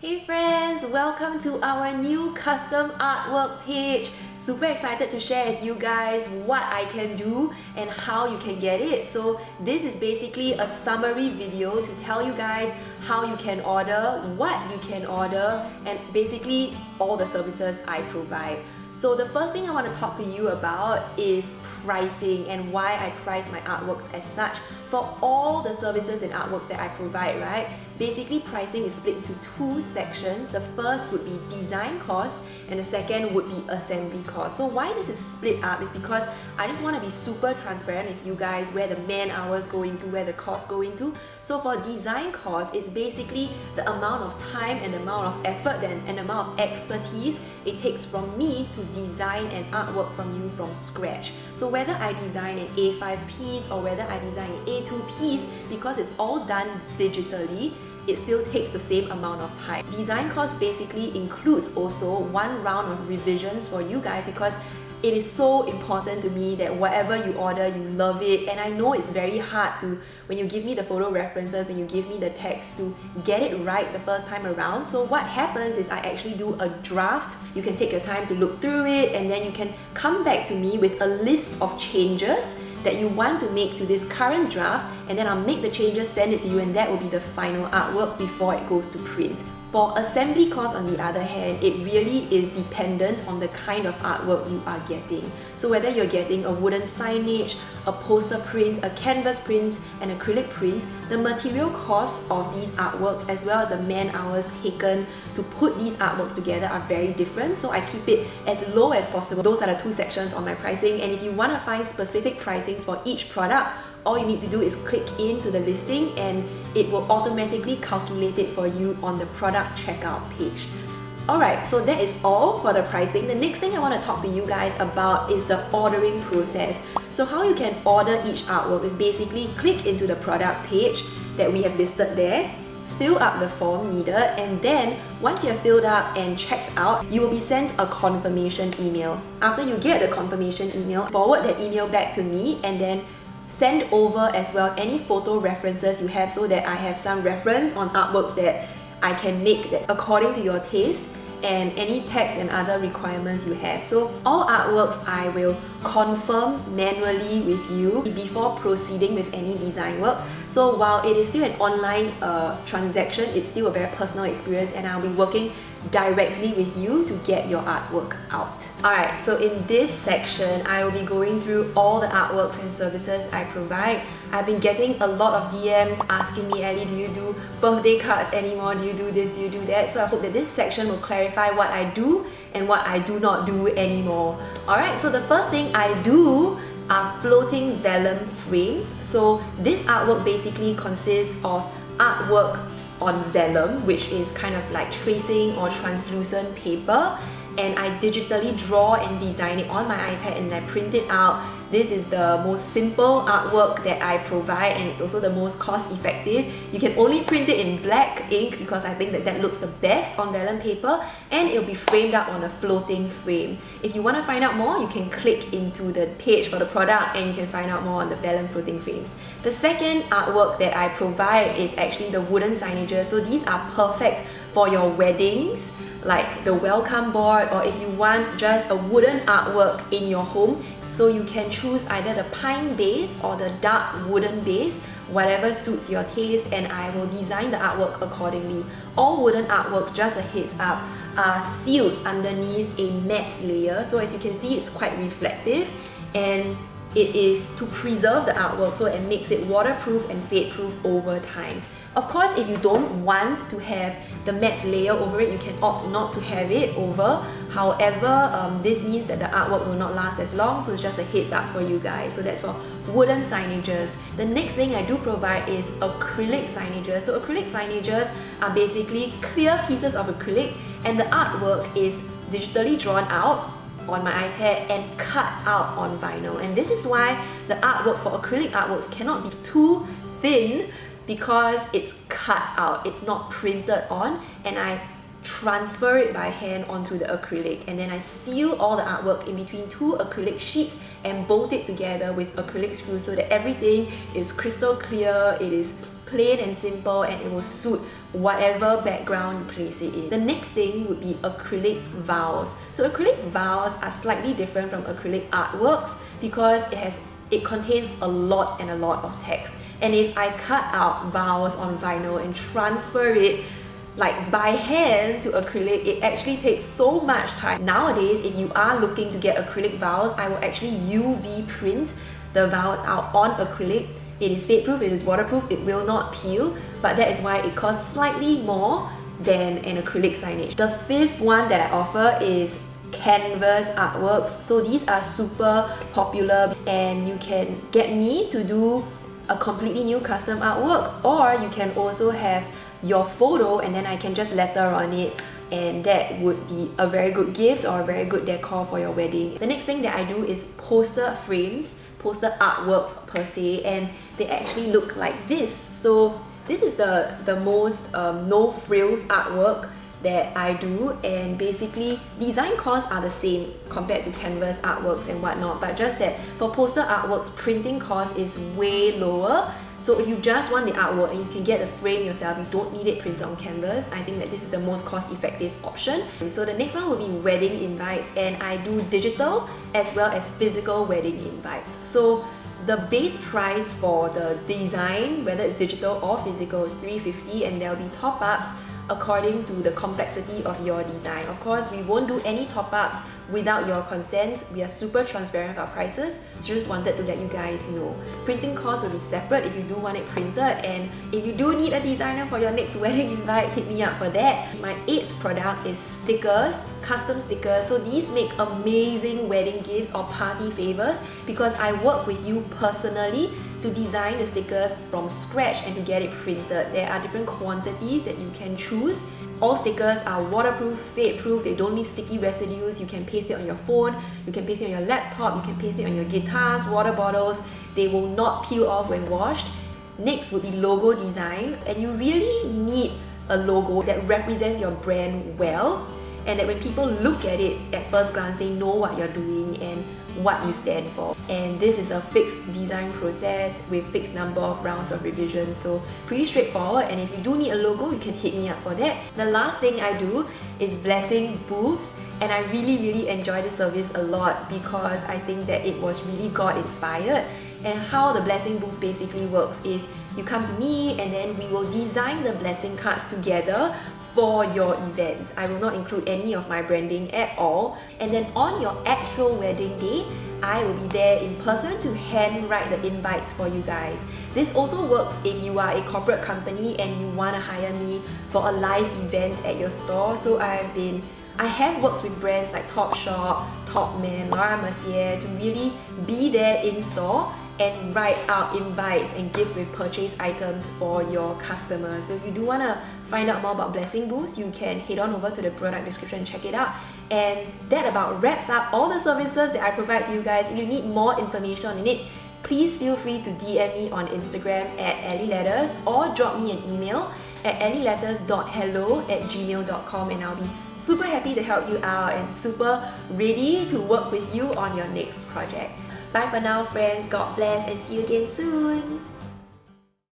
Hey friends, welcome to our new custom artwork page. Super excited to share with you guys what I can do and how you can get it. So this is basically a summary video to tell you guys how you can order, what you can order, and basically all the services I provide. So the first thing I want to talk to you about is pricing and why I price my artworks as such. For all the services and artworks that I provide, right? Basically pricing is split into two sections. The first would be design costs and the second would be assembly costs. So why this is split up is because I just want to be super transparent with you guys where the man hours go into, where the costs go into. So for design costs, it's basically the amount of time and the amount of effort and the amount of expertise it takes from me to design an artwork from you from scratch. So whether I design an A5 piece or whether I design an A2 piece, because it's all done digitally, it still takes the same amount of time. Design cost basically includes also one round of revisions for you guys because it is so important to me that whatever you order, you love it. And I know it's very hard to, when you give me the photo references, when you give me the text, to get it right the first time around. So what happens is I actually do a draft. You can take your time to look through it and then you can come back to me with a list of changes that you want to make to this current draft, and then I'll make the changes, send it to you, and that will be the final artwork before it goes to print. For assembly costs, on the other hand, it really is dependent on the kind of artwork you are getting. So whether you're getting a wooden signage, a poster print, a canvas print, an acrylic print, the material costs of these artworks as well as the man hours taken to put these artworks together are very different. So I keep it as low as possible. Those are the two sections on my pricing, and if you want to find specific pricings for each product, all you need to do is click into the listing and it will automatically calculate it for you on the product checkout page. Alright, so that is all for the pricing. The next thing I want to talk to you guys about is the ordering process. So how you can order each artwork is basically click into the product page that we have listed there, fill up the form needed, and then once you have filled up and checked out, you will be sent a confirmation email. After you get the confirmation email, forward that email back to me and then send over as well any photo references you have so that I have some reference on artworks that I can make that's according to your taste, and any tags and other requirements you have. So all artworks I will confirm manually with you before proceeding with any design work. So while it is still an online transaction, it's still a very personal experience and I'll be working directly with you to get your artwork out. Alright, so in this section, I will be going through all the artworks and services I provide. I've been getting a lot of DMs asking me, Ellie, do you do birthday cards anymore? Do you do this? Do you do that? So I hope that this section will clarify what I do and what I do not do anymore. Alright, so the first thing I do are floating vellum frames. So this artwork basically consists of artwork on vellum, which is kind of like tracing or translucent paper, and I digitally draw and design it on my iPad and I print it out. This is the most simple artwork that I provide and it's also the most cost effective. You can only print it in black ink because I think that that looks the best on vellum paper, and it'll be framed up on a floating frame. If you want to find out more, you can click into the page for the product and you can find out more on the vellum floating frames. The second artwork that I provide is actually the wooden signages. So these are perfect for your weddings, like the welcome board, or if you want just a wooden artwork in your home. So you can choose either the pine base or the dark wooden base, whatever suits your taste, and I will design the artwork accordingly. All wooden artworks, just a heads up, are sealed underneath a matte layer. So as you can see, it's quite reflective and it is to preserve the artwork so it makes it waterproof and fade proof over time. Of course, if you don't want to have the matte layer over it, you can opt not to have it over. However, this means that the artwork will not last as long, so it's just a heads up for you guys. So that's for wooden signages. The next thing I do provide is acrylic signages. So acrylic signages are basically clear pieces of acrylic and the artwork is digitally drawn out on my iPad and cut out on vinyl. And this is why the artwork for acrylic artworks cannot be too thin because it's cut out, it's not printed on, and I transfer it by hand onto the acrylic and then I seal all the artwork in between two acrylic sheets and bolt it together with acrylic screws so that everything is crystal clear, it is plain and simple, and it will suit whatever background you place it in. The next thing would be acrylic vows. So acrylic vows are slightly different from acrylic artworks because it contains a lot of text. And if I cut out vows on vinyl and transfer it like by hand to acrylic, it actually takes so much time. Nowadays, if you are looking to get acrylic vows, I will actually UV print the vows out on acrylic. It is fade proof, it is waterproof, it will not peel, but that is why it costs slightly more than an acrylic signage. The fifth one that I offer is canvas artworks. So these are super popular and you can get me to do a completely new custom artwork, or you can also have your photo and then I can just letter on it, and that would be a very good gift or a very good decor for your wedding. The next thing that I do is poster frames, poster artworks per se, and they actually look like this. So this is the most no frills artwork that I do, and basically design costs are the same compared to canvas artworks and whatnot, but just that for poster artworks, printing cost is way lower. So if you just want the artwork and you can get the frame yourself, you don't need it printed on canvas, I think that this is the most cost-effective option. So the next one will be wedding invites, and I do digital as well as physical wedding invites. So the base price for the design, whether it's digital or physical, is $350, and there will be top-ups according to the complexity of your design. Of course, we won't do any top-ups without your consent. We are super transparent with our prices, so just wanted to let you guys know. Printing costs will be separate if you do want it printed, and if you do need a designer for your next wedding invite, hit me up for that. My eighth product is stickers, custom stickers. So these make amazing wedding gifts or party favors because I work with you personally to design the stickers from scratch and to get it printed. There are different quantities that you can choose. All stickers are waterproof, fade proof, they don't leave sticky residues. You can paste it on your phone, you can paste it on your laptop, you can paste it on your guitars, water bottles. They will not peel off when washed. Next would be logo design, and you really need a logo that represents your brand well, and that when people look at it at first glance, they know what you're doing and what you stand for. And this is a fixed design process with fixed number of rounds of revision, so pretty straightforward. And if you do need a logo, you can hit me up for that. The last thing I do is blessing booths, and I really enjoy this service a lot because I think that it was really God inspired. And how the blessing booth basically works is you come to me and then we will design the blessing cards together for your event. I will not include any of my branding at all. And then on your actual wedding day, I will be there in person to handwrite the invites for you guys. This also works if you are a corporate company and you want to hire me for a live event at your store. So I have worked with brands like Topshop, Topman, Laura Mercier to really be there in store and write out invites and gift with purchase items for your customers. So if you do want to find out more about blessing booths, you can head on over to the product description and check it out. And that about wraps up all the services that I provide to you guys. If you need more information on it, please feel free to DM me on Instagram at Alyletters or drop me an email at alyletters.hello@gmail.com, and I'll be super happy to help you out and super ready to work with you on your next project. Bye for now, friends. God bless and see you again soon.